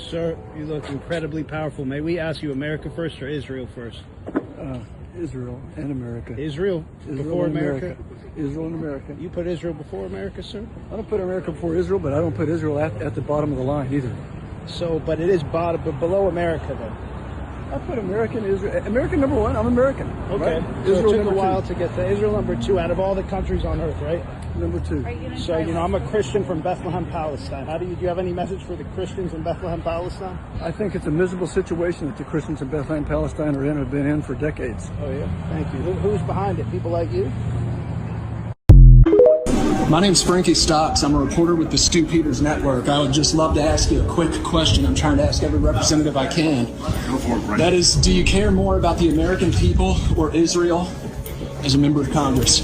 Sir, you look incredibly powerful. May we ask you, America first or Israel first? Israel and America. Israel before and America? Israel and America. You put Israel before America, sir? I don't put America before Israel, but I don't put Israel at the bottom of the line either. So, but it is bottom, but below America, then. I put American, Israel. American number one. I'm American. Okay. Right? So Israel it took a number while two. to get to Israel number 2 out of all the countries on earth, right? Number 2. So, I'm a Christian from Bethlehem, Palestine. Do you have any message for the Christians in Bethlehem, Palestine? I think it's a miserable situation that the Christians in Bethlehem, Palestine are in, have been in for decades. Oh, yeah? Thank you. Who's behind it? People like you? My name's Frankie Stocks. I'm a reporter with the Stu Peters Network. I would just love to ask you a quick question. I'm trying to ask every representative I can. Go for it, Frank. That is, do you care more about the American people or Israel as a member of Congress?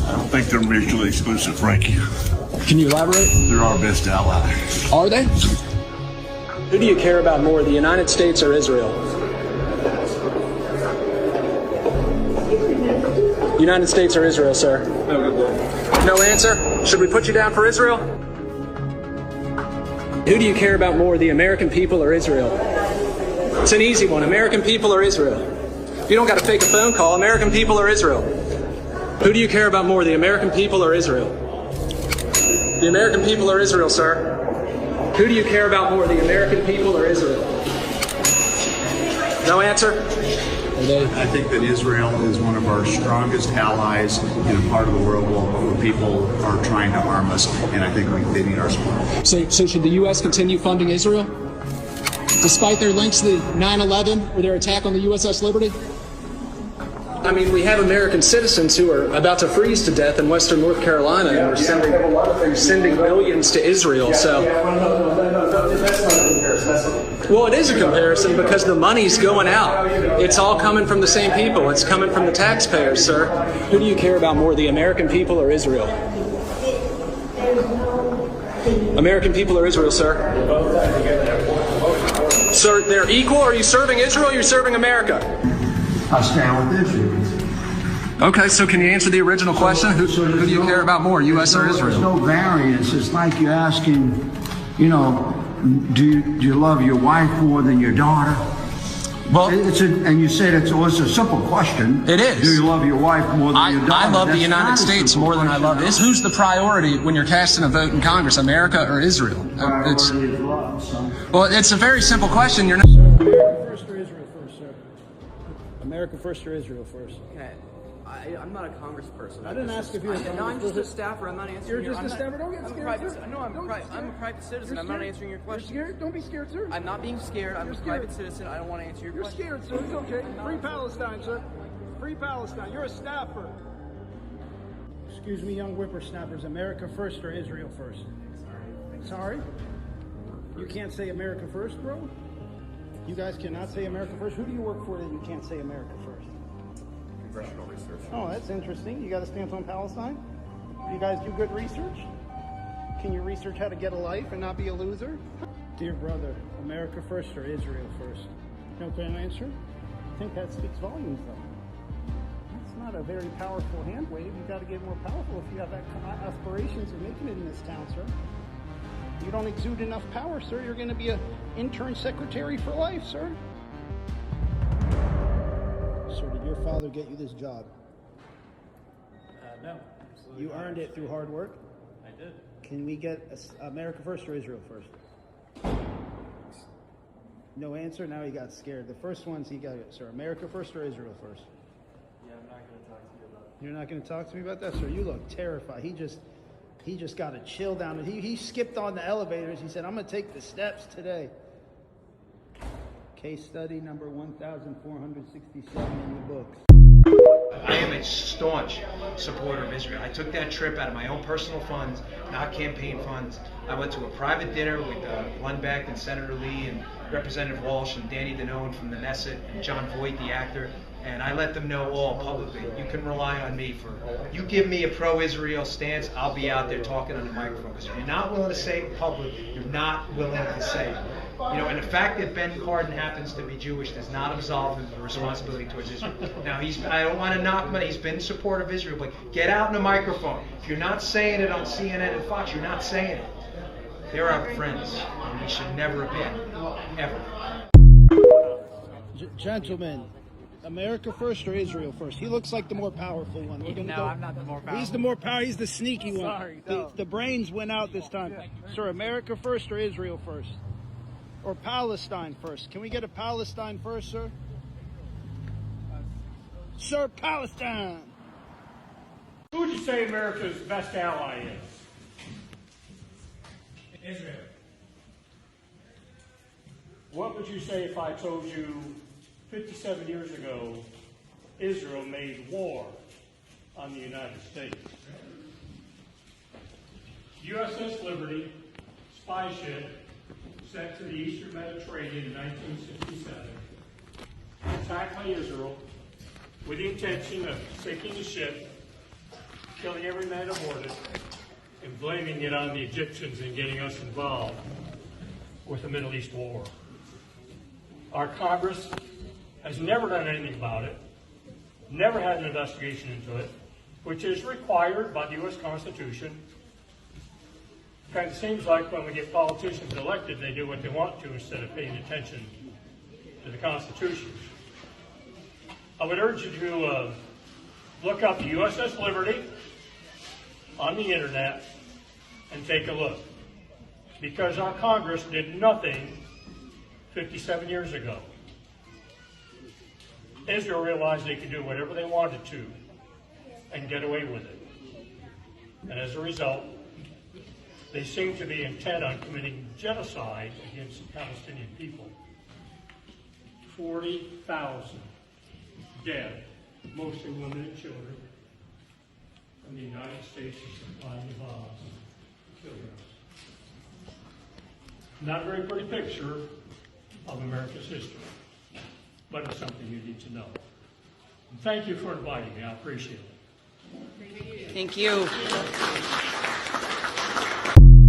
I don't think they're mutually exclusive, Frank. Can you elaborate? They're our best ally. Are they? Who do you care about more, the United States or Israel? United States or Israel, sir? No answer? Should we put you down for Israel? Who do you care about more, the American people or Israel? It's an easy one. American people or Israel? You don't got to fake a phone call. American people or Israel? Who do you care about more, the American people or Israel? The American people or Israel, sir? Who do you care about more, the American people or Israel? No answer? I think that Israel is one of our strongest allies in a part of the world where people are trying to harm us, and I think they need our support. So should the U.S. continue funding Israel? Despite their links to the 9/11 or their attack on the USS Liberty? I mean, we have American citizens who are about to freeze to death in western North Carolina, and we're sending millions to Israel. So, that's not a comparison. Well, it is a comparison because the money's going out. It's all coming from the same people. It's coming from the taxpayers, sir. Who do you care about more, the American people or Israel? American people or Israel, sir? Sir, they're equal. Are you serving Israel or are you serving America? I stand with Israel. Okay, so can you answer the original question? Who do you care about more, U.S. or Israel? There's no variance. It's like you're asking, do you love your wife more than your daughter? Well, and you said it's a simple question. It is. Do you love your wife more than your daughter? I love the That's United not a States simple more than I love question. Who's the priority when you're casting a vote in Congress, America or Israel? Priority is love, son. Well, it's a very simple question. You're not. America first or Israel first, sir? America first or Israel first? Okay. I'm not a congressperson. I didn't ask if you were a No, I'm just a congressperson. staffer. I'm not answering You're your just a staffer. Don't get scared, sir. No, I'm a private citizen. I'm not answering your question. You're scared? Don't be scared, sir. I'm not being scared. I'm You're a scared. private citizen. I don't want to answer your You're question. scared, sir. It's okay. Free Palestine, sir. Free Palestine. You're a staffer. Excuse me, young whippersnappers. America first or Israel first? Sorry? You can't say America first, bro? You guys cannot say America first? Who do you work for that you can't say America first? Congressional research. Oh, that's interesting. You got a stance on Palestine? You guys do good research? Can you research how to get a life and not be a loser? Dear brother, America first or Israel first? No clear answer? I think that speaks volumes, though. It's not a very powerful hand wave. You got to get more powerful if you have that aspirations of making it in this town, sir. You don't exude enough power, sir. You're going to be an intern secretary for life, sir. Sir, did your father get you this job? No. You earned it through hard work? I did. Can we get America first or Israel first? No answer? Now he got scared. The first ones he got it, sir. America first or Israel first? Yeah, I'm not going to talk to you about it. You're not going to talk to me about that, sir? You look terrified. He just got a chill down. He skipped on the elevators. He said, I'm going to take the steps today. Case study number 1467 in the books. I am a staunch supporter of Israel. I took that trip out of my own personal funds, not campaign funds. I went to a private dinner with Glenn Beck and Senator Lee and Representative Walsh and Danny Danone from the Knesset and John Voight, the actor, and I let them know all publicly. You can rely on me for, you give me a pro-Israel stance, I'll be out there talking on the microphone. Because if you're not willing to say it in public, you're not willing to say it. And the fact that Ben Cardin happens to be Jewish does not absolve him of the responsibility towards Israel. Now, I don't want to knock him, he's been in support of Israel, but get out in the microphone. If you're not saying it on CNN and Fox, you're not saying it. They're our friends, and we should never have been, ever. Gentlemen, America first or Israel first? He looks like the more powerful one. I'm not the more powerful. He's the more powerful. He's the sneaky one. Sorry, no. The brains went out this time. Sir, America first or Israel first? Or Palestine first? Can we get a Palestine first, sir? Sir, Palestine! Who would you say America's best ally is? Israel. What would you say if I told you 57 years ago, Israel made war on the United States? USS Liberty, spy ship, sent to the Eastern Mediterranean in 1967, attacked by Israel with the intention of sinking the ship, killing every man aboard it, and blaming it on the Egyptians and getting us involved with the Middle East war. Our Congress has never done anything about it, never had an investigation into it, which is required by the U.S. Constitution. Kind of seems like when we get politicians elected, they do what they want to instead of paying attention to the Constitution. I would urge you to look up the USS Liberty on the internet and take a look, because our Congress did nothing 57 years ago. Israel realized they could do whatever they wanted to and get away with it. And as a result, they seem to be intent on committing genocide against the Palestinian people. 40,000 dead, mostly women and children, and the United States is supplying the bombs to kill us. Not a very pretty picture of America's history, but it's something you need to know. And thank you for inviting me. I appreciate it. Thank you.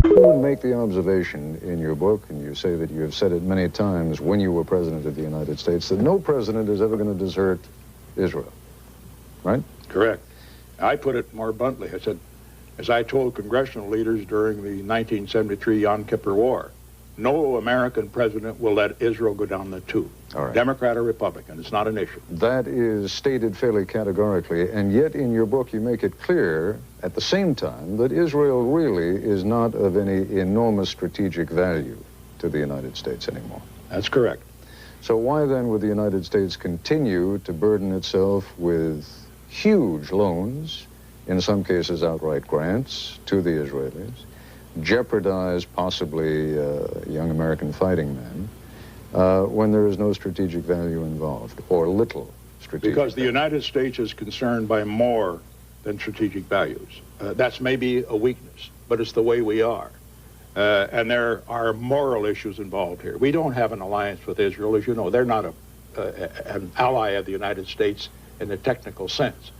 You would make the observation in your book, and you say that you have said it many times when you were president of the United States, that no president is ever going to desert Israel, right? Correct. I put it more bluntly. I said, as I told congressional leaders during the 1973 Yom Kippur War, no American president will let Israel go down the tube. All right. Democrat or Republican, it's not an issue. That is stated fairly categorically, and yet in your book you make it clear at the same time that Israel really is not of any enormous strategic value to the United States anymore. That's correct. So why then would the United States continue to burden itself with huge loans, in some cases outright grants, to the Israelis, jeopardize possibly young American fighting men, when there is no strategic value involved, or little strategic Because the value? United States is concerned by more than strategic values. That's maybe a weakness, but it's the way we are. And there are moral issues involved here. We don't have an alliance with Israel, as you know. They're not an ally of the United States in the technical sense.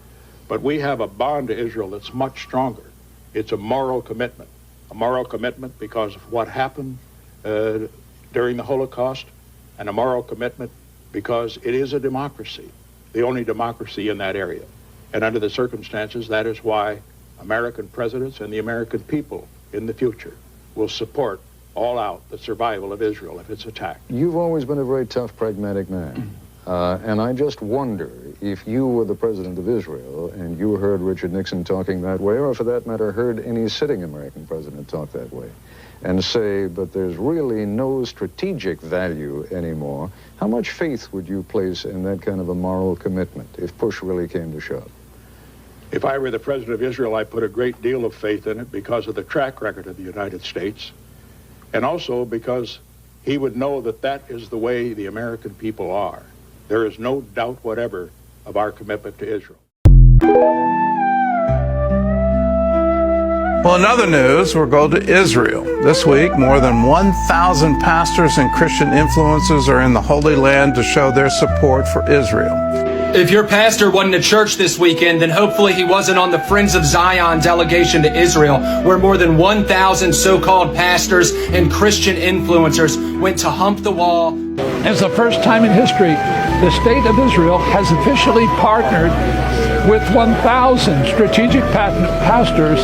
But we have a bond to Israel that's much stronger. It's a moral commitment. A moral commitment because of what happened during the Holocaust, and a moral commitment because it is a democracy, the only democracy in that area. And under the circumstances, that is why American presidents and the American people in the future will support all out the survival of Israel if it's attacked. You've always been a very tough, pragmatic man. And I just wonder if you were the president of Israel and you heard Richard Nixon talking that way, or for that matter, heard any sitting American president talk that way, and say, but there's really no strategic value anymore, how much faith would you place in that kind of a moral commitment if push really came to shove? If I were the president of Israel, I put a great deal of faith in it because of the track record of the United States, and also because he would know that that is the way the American people are. There is no doubt whatever of our commitment to Israel. Well, in other news, we'll go to Israel. This week, more than 1,000 pastors and Christian influencers are in the Holy Land to show their support for Israel. If your pastor wasn't at church this weekend, then hopefully he wasn't on the Friends of Zion delegation to Israel, where more than 1,000 so-called pastors and Christian influencers went to hump the wall. It's the first time in history the state of Israel has officially partnered with 1,000 strategic pastors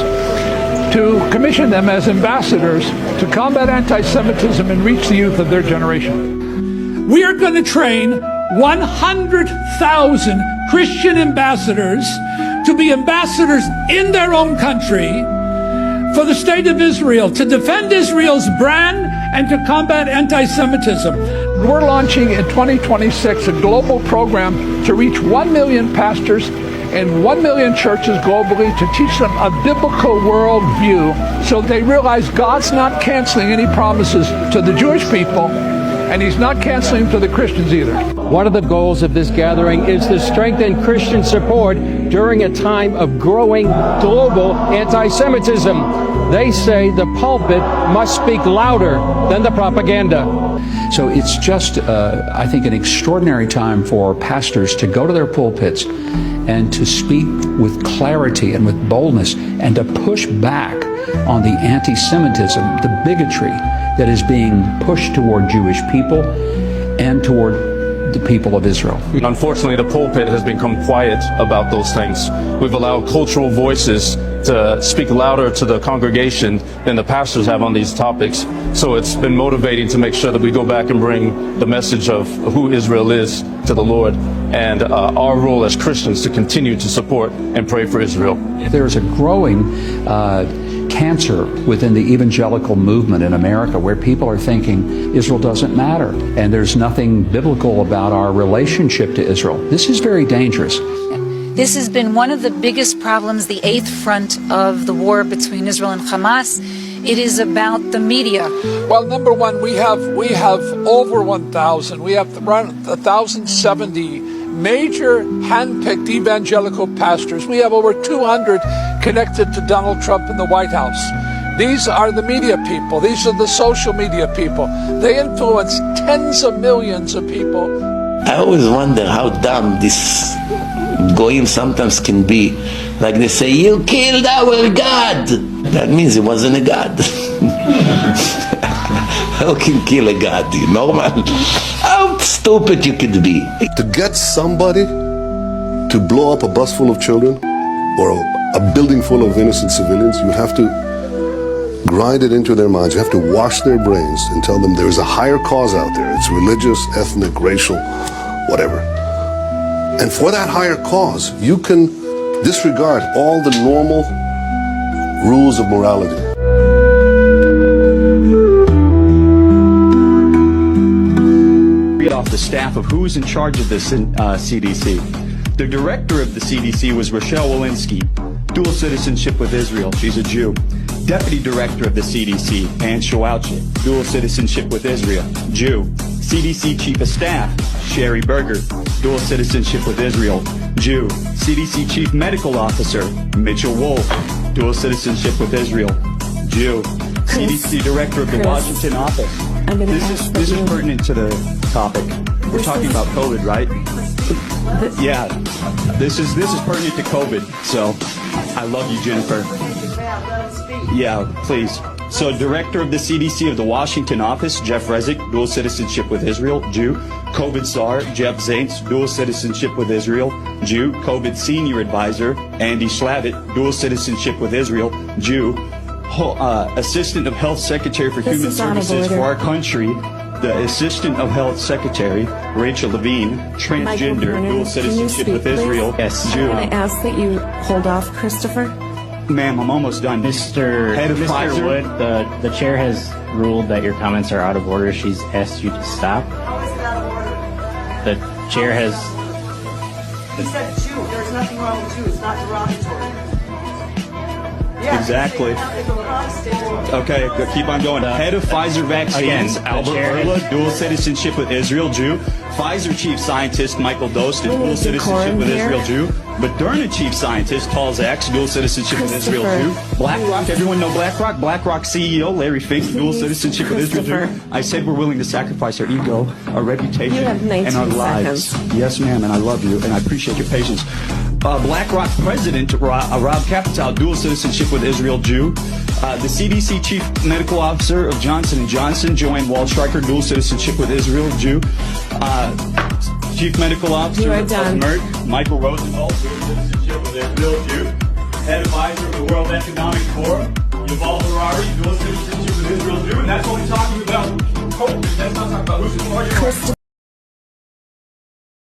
to commission them as ambassadors to combat anti-Semitism and reach the youth of their generation. We are going to train 100,000 Christian ambassadors to be ambassadors in their own country for the state of Israel, to defend Israel's brand and to combat anti-Semitism. We're launching in 2026 a global program to reach 1 million pastors and 1 million churches globally to teach them a biblical worldview so they realize God's not canceling any promises to the Jewish people, and He's not canceling them to the Christians either. One of the goals of this gathering is to strengthen Christian support during a time of growing global anti-Semitism. They say the pulpit must speak louder than the propaganda. So it's just, I think, an extraordinary time for pastors to go to their pulpits and to speak with clarity and with boldness and to push back on the anti-Semitism, the bigotry that is being pushed toward Jewish people and toward the people of Israel. Unfortunately, the pulpit has become quiet about those things. We've allowed cultural voices to speak louder to the congregation than the pastors have on these topics. So it's been motivating to make sure that we go back and bring the message of who Israel is to the Lord, and our role as Christians to continue to support and pray for Israel. There's a growing cancer within the evangelical movement in America where people are thinking Israel doesn't matter and there's nothing biblical about our relationship to Israel. This is very dangerous. This has been one of the biggest problems, the eighth front of the war between Israel and Hamas. It is about the media. Well, number one, we have over 1,000. We have around 1,070 major hand-picked evangelical pastors. We have over 200 connected to Donald Trump in the White House. These are the media people. These are the social media people. They influence tens of millions of people. I always wonder how dumb this goyim sometimes can be. Like they say, you killed our God. That means he wasn't a God. How can you kill a God? You know, man? How stupid you could be. To get somebody to blow up a bus full of children or a building full of innocent civilians, you have to grind it into their minds. You have to wash their brains and tell them there is a higher cause out there. It's religious, ethnic, racial, whatever. And for that higher cause, you can disregard all the normal rules of morality. Read off the staff of who's in charge of this in CDC. The director of the CDC was Rochelle Walensky, dual citizenship with Israel. She's a Jew. Deputy director of the CDC, Ann Shawalchik, dual citizenship with Israel, Jew. CDC chief of staff, Sherry Berger, dual citizenship with Israel, Jew. CDC chief medical officer, Mitchell Wolf, dual citizenship with Israel, Jew. CDC director of the Washington office. This is pertinent to the topic. We're talking about COVID, right? Yeah, this is pertinent to COVID. So, I love you, Jennifer. Yeah, please. So, director of the CDC of the Washington office, Jeff Resnick, dual citizenship with Israel, Jew. COVID czar, Jeff Zaints, dual citizenship with Israel, Jew. COVID senior advisor, Andy Slavitt, dual citizenship with Israel, Jew. Assistant of Health Secretary for Human Services for our country, the Assistant of Health Secretary, Rachel Levine, transgender, dual citizenship with Israel, Jew. Can I ask that you hold off, Christopher? Ma'am, I'm almost done. Mr. Wood, the chair has ruled that your comments are out of order. She's asked you to stop. The chair has... He said Jew. There's nothing wrong with Jew. It's not derogatory. Yeah, exactly. Okay, keep on going. Head of Pfizer vaccines, Albert Bourla, dual citizenship with Israel, Jew. Pfizer chief scientist, Michael Dostin, dual citizenship with Israel, Jew. Moderna chief scientist, Paul Zaks, dual citizenship with Israel, Jew. BlackRock, everyone know BlackRock? BlackRock CEO, Larry Fink, dual citizenship with Israel, Jew. I said we're willing to sacrifice our ego, our reputation, and our lives. Yes, ma'am, and I love you, and I appreciate your patience. BlackRock president, Rob Capitale, dual citizenship with Israel, Jew. The CDC chief medical officer of Johnson & Johnson, Joanne Waldstreicher, dual citizenship with Israel, Jew. Chief medical officer of Merck, Michael Rosenthal, dual citizenship with Israel, Jew. Head advisor of the World Economic Forum, Yuval Harari, dual citizenship with Israel Jew, and that's what we talk